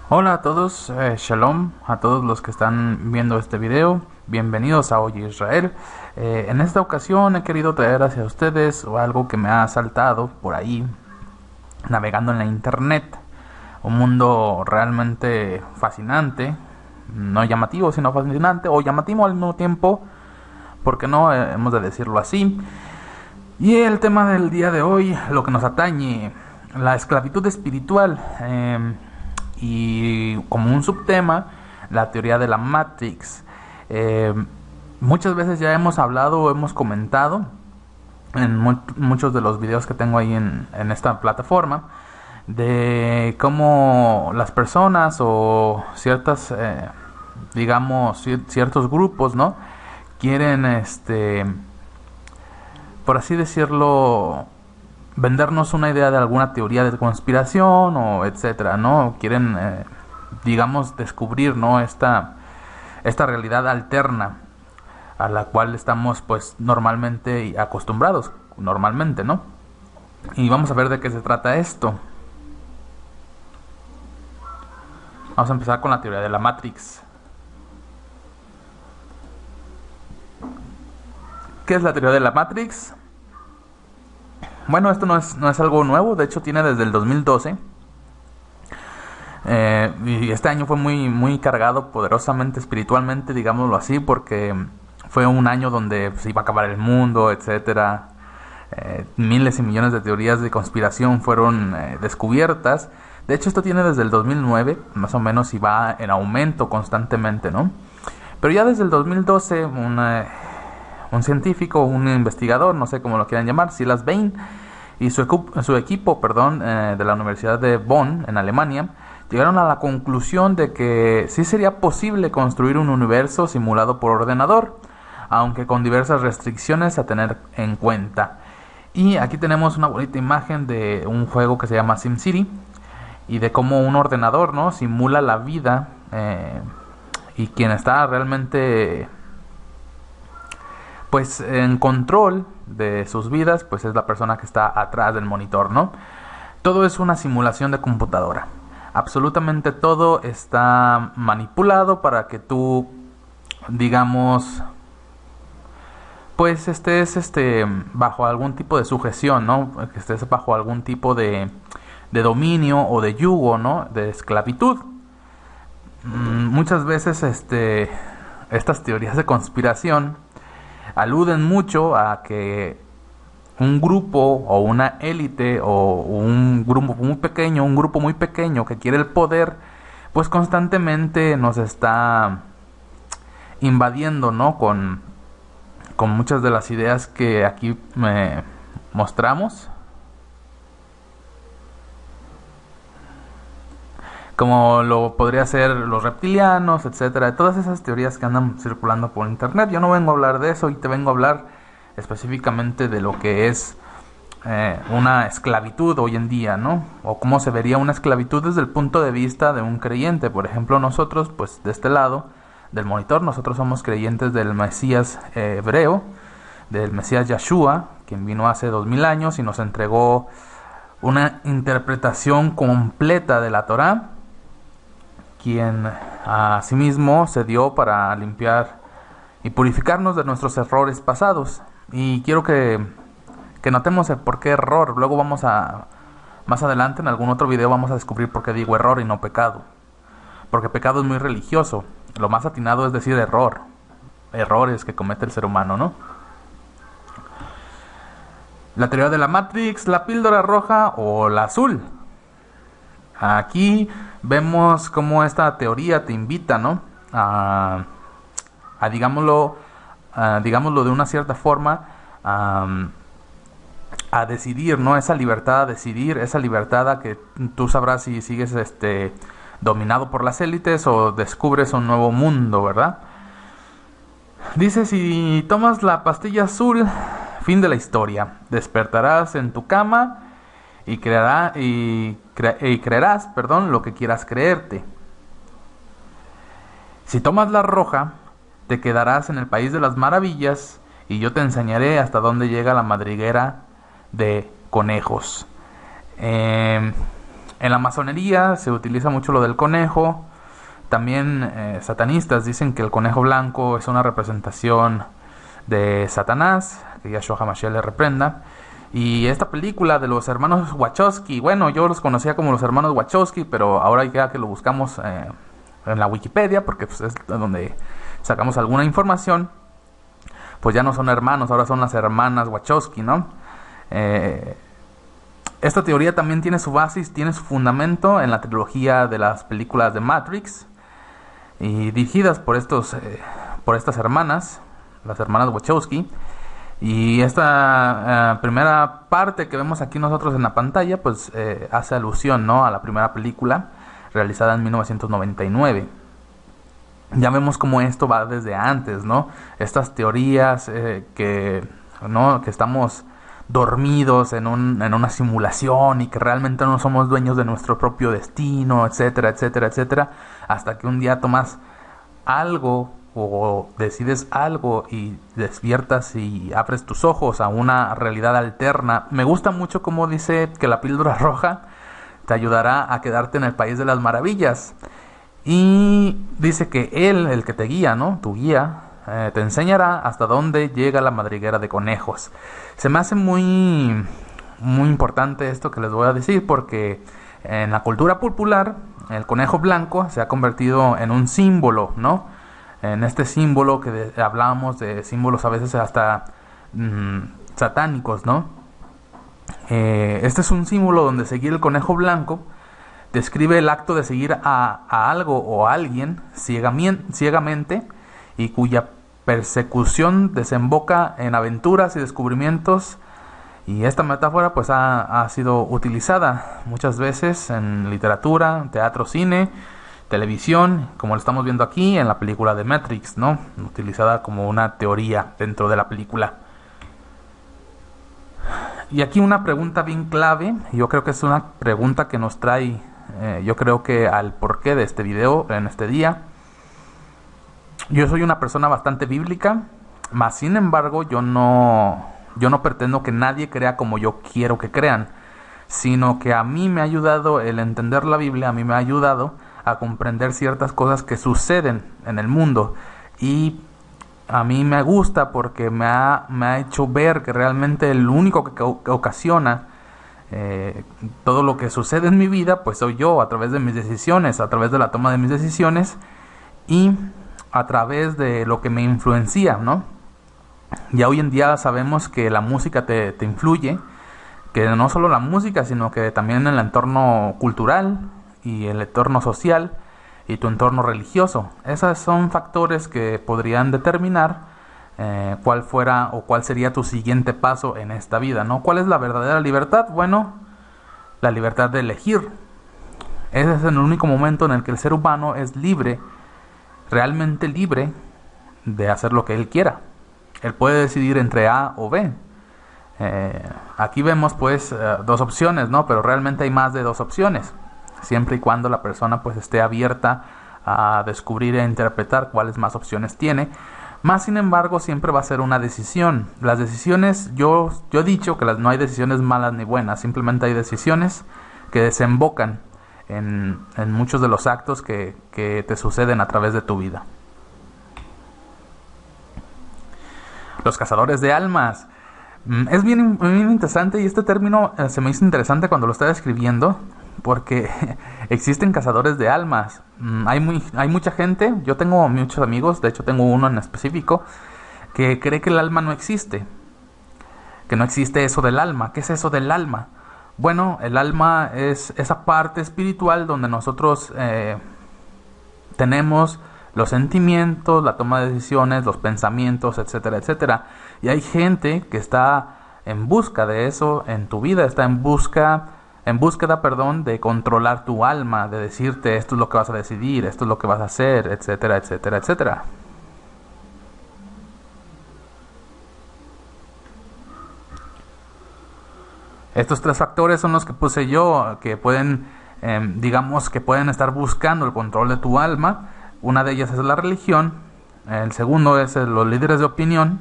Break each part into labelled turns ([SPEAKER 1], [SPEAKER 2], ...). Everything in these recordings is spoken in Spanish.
[SPEAKER 1] Hola a todos, Shalom a todos los que están viendo este video, bienvenidos a Oye Israel. En esta ocasión he querido traer hacia ustedes algo que me ha saltado por ahí, navegando en la internet, un mundo realmente fascinante, no llamativo sino fascinante, o llamativo al mismo tiempo, porque no hemos de decirlo así. Y el tema del día de hoy, lo que nos atañe, la esclavitud espiritual. Y como un subtema, la teoría de la Matrix. Eh, Muchas veces ya hemos hablado o hemos comentado en muchos de los videos que tengo ahí en esta plataforma de cómo las personas o ciertas, digamos, ciertos grupos, ¿no? Quieren, por así decirlo, vendernos una idea de alguna teoría de conspiración o etcétera, ¿no? Quieren, digamos, descubrir, ¿no? Esta realidad alterna a la cual estamos, pues, normalmente acostumbrados, normalmente, ¿no? Y vamos a ver de qué se trata esto. Vamos a empezar con la teoría de la Matrix. ¿Qué es la teoría de la Matrix? Bueno, esto no es algo nuevo, de hecho tiene desde el 2012. Y este año fue muy cargado poderosamente, espiritualmente, digámoslo así, porque fue un año donde se iba a acabar el mundo, etcétera. Miles y millones de teorías de conspiración fueron descubiertas. De hecho, esto tiene desde el 2009, más o menos, y va en aumento constantemente, ¿no? Pero ya desde el 2012, un científico, un investigador, no sé cómo lo quieran llamar, Silas Bain, y su equipo, de la Universidad de Bonn, en Alemania, llegaron a la conclusión de que sí sería posible construir un universo simulado por ordenador, aunque con diversas restricciones a tener en cuenta. Y aquí tenemos una bonita imagen de un juego que se llama SimCity y de cómo un ordenador, ¿no?, simula la vida, y quien está realmente, pues, en control de sus vidas, pues es la persona que está atrás del monitor, ¿no? Todo es una simulación de computadora. Absolutamente todo está manipulado para que tú, digamos, pues estés bajo algún tipo de sujeción, ¿no? Que estés bajo algún tipo de dominio o de yugo, ¿no? De esclavitud. Muchas veces estas teorías de conspiración aluden mucho a que un grupo o una élite o un grupo muy pequeño que quiere el poder, pues constantemente nos está invadiendo, ¿no? Con muchas de las ideas que aquí mostramos, como lo podría ser los reptilianos, etcétera, todas esas teorías que andan circulando por internet. Yo no vengo a hablar de eso y te vengo a hablar específicamente de lo que es una esclavitud hoy en día, ¿no? O cómo se vería una esclavitud desde el punto de vista de un creyente. Por ejemplo, nosotros, pues de este lado del monitor, nosotros somos creyentes del Mesías hebreo, del Mesías Yeshua, quien vino hace 2000 años y nos entregó una interpretación completa de la Torá, quien asimismo se dio para limpiar y purificarnos de nuestros errores pasados. Y quiero que notemos el por qué error. Luego más adelante en algún otro video vamos a descubrir por qué digo error y no pecado. Porque pecado es muy religioso. Lo más atinado es decir error. Errores que comete el ser humano, ¿no? La teoría de la Matrix, la píldora roja o la azul. Aquí vemos cómo esta teoría te invita, ¿no?, a digámoslo de una cierta forma, a decidir, ¿no? Esa libertad a decidir, esa libertad a que tú sabrás si sigues dominado por las élites o descubres un nuevo mundo, ¿verdad? Dice, si tomas la pastilla azul, fin de la historia, despertarás en tu cama y creerás, lo que quieras creerte. Si tomas la roja, te quedarás en el país de las maravillas y yo te enseñaré hasta dónde llega la madriguera de conejos. En la masonería se utiliza mucho lo del conejo. También satanistas dicen que el conejo blanco es una representación de Satanás, que Yahshua HaMashiach le reprenda. Y esta película de los hermanos Wachowski, bueno, yo los conocía como los hermanos Wachowski, pero ahora ya que lo buscamos en la Wikipedia, porque pues, es donde sacamos alguna información, pues ya no son hermanos, ahora son las hermanas Wachowski, ¿no? Esta teoría también tiene su base, tiene su fundamento en la trilogía de las películas de Matrix, y dirigidas por estas hermanas, las hermanas Wachowski. Y esta primera parte que vemos aquí nosotros en la pantalla, pues hace alusión, ¿no?, a la primera película realizada en 1999. Ya vemos cómo esto va desde antes, ¿no? Estas teorías que estamos dormidos en una simulación y que realmente no somos dueños de nuestro propio destino, etcétera, etcétera, etcétera, hasta que un día tomas algo o decides algo y despiertas y abres tus ojos a una realidad alterna. Me gusta mucho cómo dice que la píldora roja te ayudará a quedarte en el país de las maravillas. Y dice que él, el que te guía, ¿no?, tu guía, te enseñará hasta dónde llega la madriguera de conejos. Se me hace muy, muy importante esto que les voy a decir, porque en la cultura popular el conejo blanco se ha convertido en un símbolo, ¿no? En este símbolo que hablábamos de símbolos a veces hasta satánicos, ¿no? Este es un símbolo donde seguir el conejo blanco describe el acto de seguir a algo o a alguien ciegamente, y cuya persecución desemboca en aventuras y descubrimientos. Y esta metáfora pues ha sido utilizada muchas veces en literatura, teatro, cine, televisión, como lo estamos viendo aquí en la película de Matrix, ¿no?, utilizada como una teoría dentro de la película. Y aquí una pregunta bien clave, yo creo que es una pregunta que nos trae, yo creo que al porqué de este video en este día. Yo soy una persona bastante bíblica, mas sin embargo yo no pretendo que nadie crea como yo quiero que crean, sino que a mí me ha ayudado el entender la Biblia, a mí me ha ayudado a comprender ciertas cosas que suceden en el mundo, y a mí me gusta porque me ha hecho ver que realmente el único que ocasiona todo lo que sucede en mi vida pues soy yo, a través de mis decisiones, a través de la toma de mis decisiones y a través de lo que me influencia, ¿no? Ya hoy en día sabemos que la música te influye, que no solo la música, sino que también el entorno cultural y el entorno social y tu entorno religioso. Esos son factores que podrían determinar cuál fuera o cuál sería tu siguiente paso en esta vida, ¿no? ¿Cuál es la verdadera libertad? Bueno, la libertad de elegir. Ese es el único momento en el que el ser humano es libre, realmente libre de hacer lo que él quiera. Él puede decidir entre A o B. Aquí vemos pues dos opciones, ¿no? Pero realmente hay más de dos opciones, siempre y cuando la persona pues esté abierta a descubrir e interpretar cuáles más opciones tiene. Más sin embargo siempre va a ser una decisión. Las decisiones, yo he dicho que no hay decisiones malas ni buenas, simplemente hay decisiones que desembocan en muchos de los actos que te suceden a través de tu vida. Los cazadores de almas. Es bien interesante, y este término se me hizo interesante cuando lo estaba escribiendo, porque existen cazadores de almas. Hay mucha gente, yo tengo muchos amigos, de hecho tengo uno en específico, que cree que el alma no existe, que no existe eso del alma. ¿Qué es eso del alma? Bueno, el alma es esa parte espiritual donde nosotros tenemos los sentimientos, la toma de decisiones, los pensamientos, etcétera, etcétera. Y hay gente que está en busca de eso en tu vida, está en búsqueda, de controlar tu alma, de decirte esto es lo que vas a decidir, esto es lo que vas a hacer, etcétera, etcétera, etcétera. Estos tres factores son los que puse yo, que pueden, que pueden estar buscando el control de tu alma. Una de ellas es la religión, el segundo es los líderes de opinión,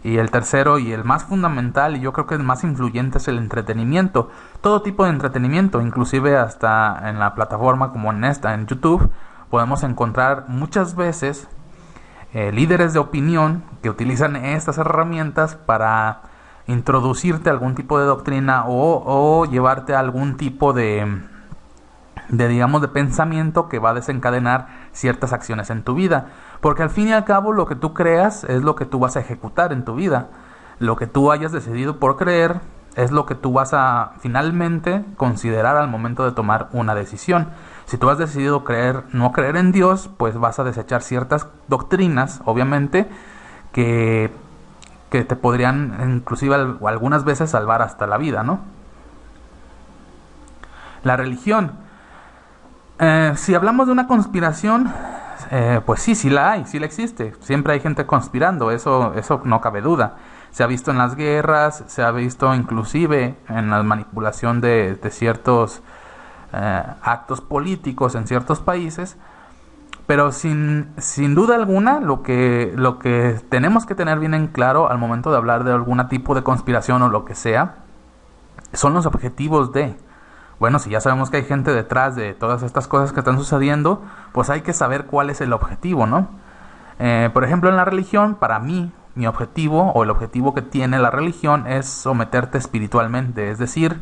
[SPEAKER 1] Y el tercero y el más fundamental, y yo creo que el más influyente, es el entretenimiento. Todo tipo de entretenimiento, inclusive hasta en la plataforma como en YouTube, podemos encontrar muchas veces líderes de opinión que utilizan estas herramientas para introducirte algún tipo de doctrina o llevarte a algún tipo digamos, de pensamiento que va a desencadenar ciertas acciones en tu vida. Porque al fin y al cabo lo que tú creas es lo que tú vas a ejecutar en tu vida. Lo que tú hayas decidido por creer es lo que tú vas a finalmente considerar al momento de tomar una decisión. Si tú has decidido no creer en Dios, pues vas a desechar ciertas doctrinas, obviamente, que te podrían inclusive o algunas veces salvar hasta la vida, ¿no? La religión. Si hablamos de una conspiración, pues sí la hay, sí la existe. Siempre hay gente conspirando, eso no cabe duda. Se ha visto en las guerras, se ha visto inclusive en la manipulación de ciertos actos políticos en ciertos países. Pero sin duda alguna, lo que tenemos que tener bien en claro al momento de hablar de algún tipo de conspiración o lo que sea, son los objetivos de... Bueno, si ya sabemos que hay gente detrás de todas estas cosas que están sucediendo, pues hay que saber cuál es el objetivo, ¿no? Por ejemplo, en la religión, para mí, mi objetivo o el objetivo que tiene la religión es someterte espiritualmente. Es decir,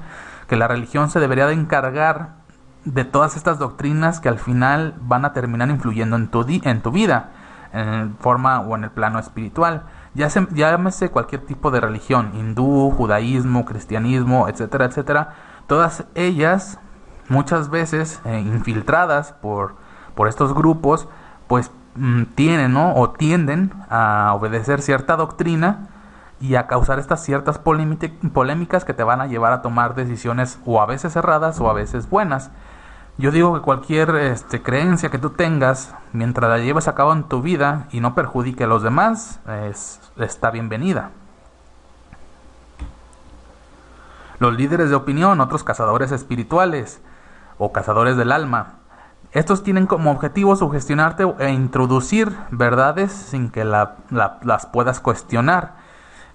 [SPEAKER 1] que la religión se debería de encargar de todas estas doctrinas que al final van a terminar influyendo en tu vida, en forma o en el plano espiritual. Llámese cualquier tipo de religión, hindú, judaísmo, cristianismo, etcétera, etcétera. Todas ellas, muchas veces infiltradas por estos grupos, pues tienen, ¿no? O tienden a obedecer cierta doctrina y a causar estas ciertas polémicas que te van a llevar a tomar decisiones o a veces erradas o a veces buenas. Yo digo que cualquier creencia que tú tengas, mientras la lleves a cabo en tu vida y no perjudique a los demás, está bienvenida. Los líderes de opinión, otros cazadores espirituales o cazadores del alma, estos tienen como objetivo sugestionarte e introducir verdades sin que las puedas cuestionar.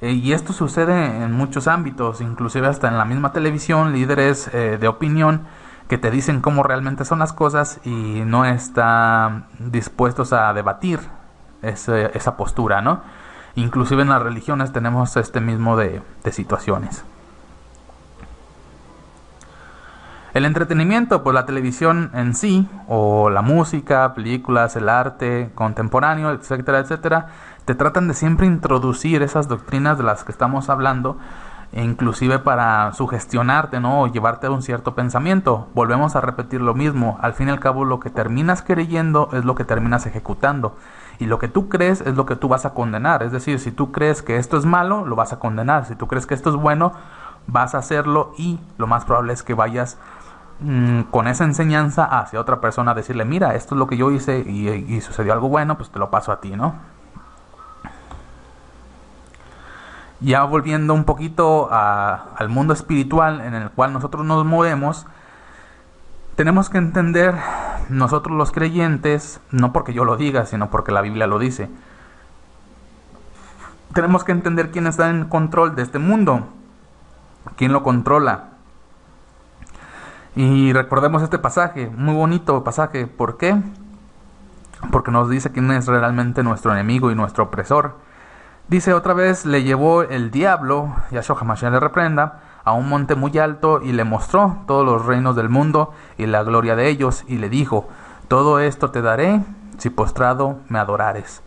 [SPEAKER 1] Y esto sucede en muchos ámbitos, inclusive hasta en la misma televisión, líderes de opinión que te dicen cómo realmente son las cosas y no están dispuestos a debatir esa postura, ¿no? Inclusive en las religiones tenemos este mismo de situaciones. El entretenimiento, pues la televisión en sí, o la música, películas, el arte contemporáneo, etcétera, etcétera, te tratan de siempre introducir esas doctrinas de las que estamos hablando, e inclusive para sugestionarte, ¿no? O llevarte a un cierto pensamiento. Volvemos a repetir lo mismo. Al fin y al cabo, lo que terminas creyendo es lo que terminas ejecutando. Y lo que tú crees es lo que tú vas a condenar. Es decir, si tú crees que esto es malo, lo vas a condenar. Si tú crees que esto es bueno, vas a hacerlo y lo más probable es que vayas con esa enseñanza hacia otra persona a decirle, mira, esto es lo que yo hice y sucedió algo bueno, pues te lo paso a ti, ¿no? Ya volviendo un poquito al mundo espiritual en el cual nosotros nos movemos, tenemos que entender nosotros los creyentes, no porque yo lo diga, sino porque la Biblia lo dice. Tenemos que entender quién está en control de este mundo, quién lo controla. Y recordemos este pasaje, muy bonito pasaje. ¿Por qué? Porque nos dice quién es realmente nuestro enemigo y nuestro opresor. Dice otra vez, le llevó el diablo, Yahshua HaMashiach le reprenda, a un monte muy alto y le mostró todos los reinos del mundo y la gloria de ellos, y le dijo, todo esto te daré si postrado me adorares.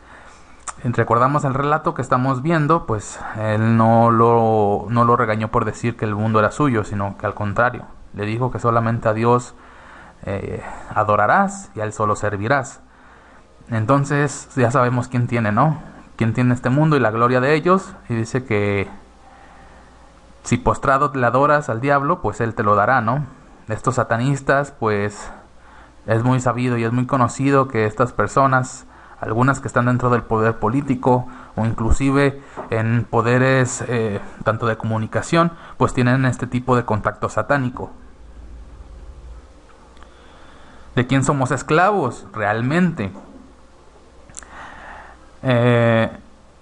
[SPEAKER 1] Recordamos el relato que estamos viendo, pues él no lo regañó por decir que el mundo era suyo, sino que al contrario, le dijo que solamente a Dios adorarás y a él solo servirás. Entonces ya sabemos quién tiene, ¿no? Quién tiene este mundo y la gloria de ellos, y dice que si postrado le adoras al diablo, pues él te lo dará, ¿no? Estos satanistas, pues es muy sabido y es muy conocido que estas personas, algunas que están dentro del poder político o inclusive en poderes tanto de comunicación, pues tienen este tipo de contacto satánico. ¿De quién somos esclavos realmente?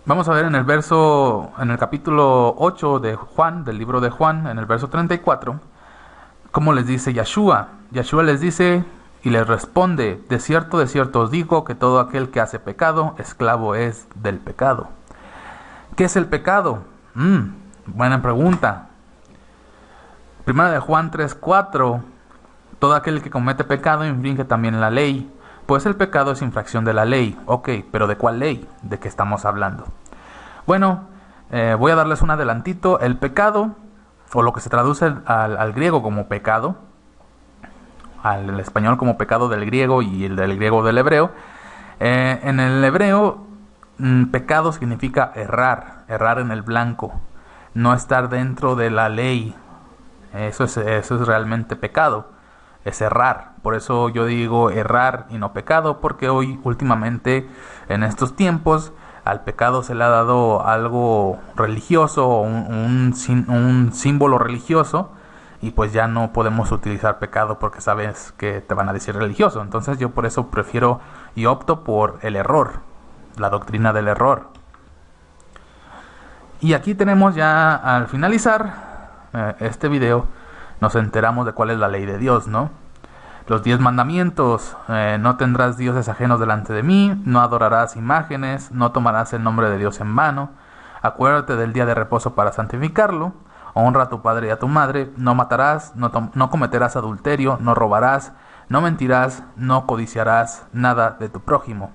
[SPEAKER 1] Vamos a ver en el capítulo 8 de Juan, del libro de Juan, en el verso 34, cómo les dice Yeshua. Yeshua les dice y les responde: de cierto os digo que todo aquel que hace pecado, esclavo es del pecado. ¿Qué es el pecado? Buena pregunta. Primera de Juan 3:4, todo aquel que comete pecado infringe también la ley, pues el pecado es infracción de la ley. Ok, pero ¿de cuál ley? ¿De qué estamos hablando? Bueno, voy a darles un adelantito. El pecado, o lo que se traduce al griego como pecado, al español como pecado del griego y el del griego del hebreo. En el hebreo, pecado significa errar en el blanco, no estar dentro de la ley. Eso es realmente pecado, es errar. Por eso yo digo errar y no pecado, porque hoy, últimamente, en estos tiempos, al pecado se le ha dado algo religioso, un símbolo religioso, y pues ya no podemos utilizar pecado porque sabes que te van a decir religioso. Entonces yo por eso prefiero y opto por el error, la doctrina del error. Y aquí tenemos ya, al finalizar este video, nos enteramos de cuál es la ley de Dios, ¿no? Los 10 mandamientos: no tendrás dioses ajenos delante de mí, no adorarás imágenes, no tomarás el nombre de Dios en vano, acuérdate del día de reposo para santificarlo, honra a tu padre y a tu madre, no matarás, no cometerás adulterio, no robarás, no mentirás, no codiciarás nada de tu prójimo.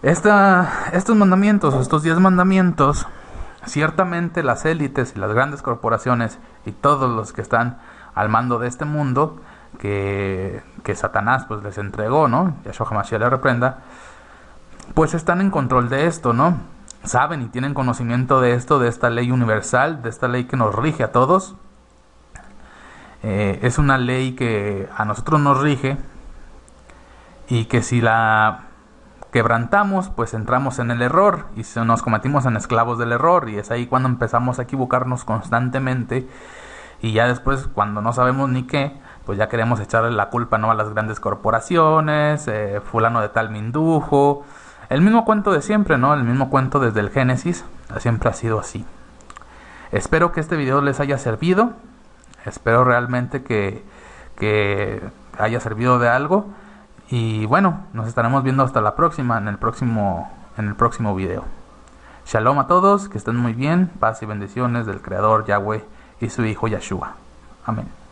[SPEAKER 1] Estos mandamientos, estos 10 mandamientos, ciertamente las élites y las grandes corporaciones y todos los que están al mando de este mundo, que Satanás pues les entregó, ¿no? Yahshua HaMashiach le reprenda, pues están en control de esto, ¿no? Saben y tienen conocimiento de esto, de esta ley universal, de esta ley que nos rige a todos. Es una ley que a nosotros nos rige, y que si la quebrantamos, pues entramos en el error y nos convertimos en esclavos del error, y es ahí cuando empezamos a equivocarnos constantemente, y ya después, cuando no sabemos ni qué, pues ya queremos echarle la culpa, ¿no?, a las grandes corporaciones, fulano de tal me indujo. El mismo cuento de siempre, ¿no? El mismo cuento desde el Génesis, siempre ha sido así. Espero que este video les haya servido. Espero realmente que haya servido de algo. Y bueno, nos estaremos viendo hasta la próxima, en el próximo video. Shalom a todos, que estén muy bien. Paz y bendiciones del Creador Yahweh y su Hijo Yeshua. Amén.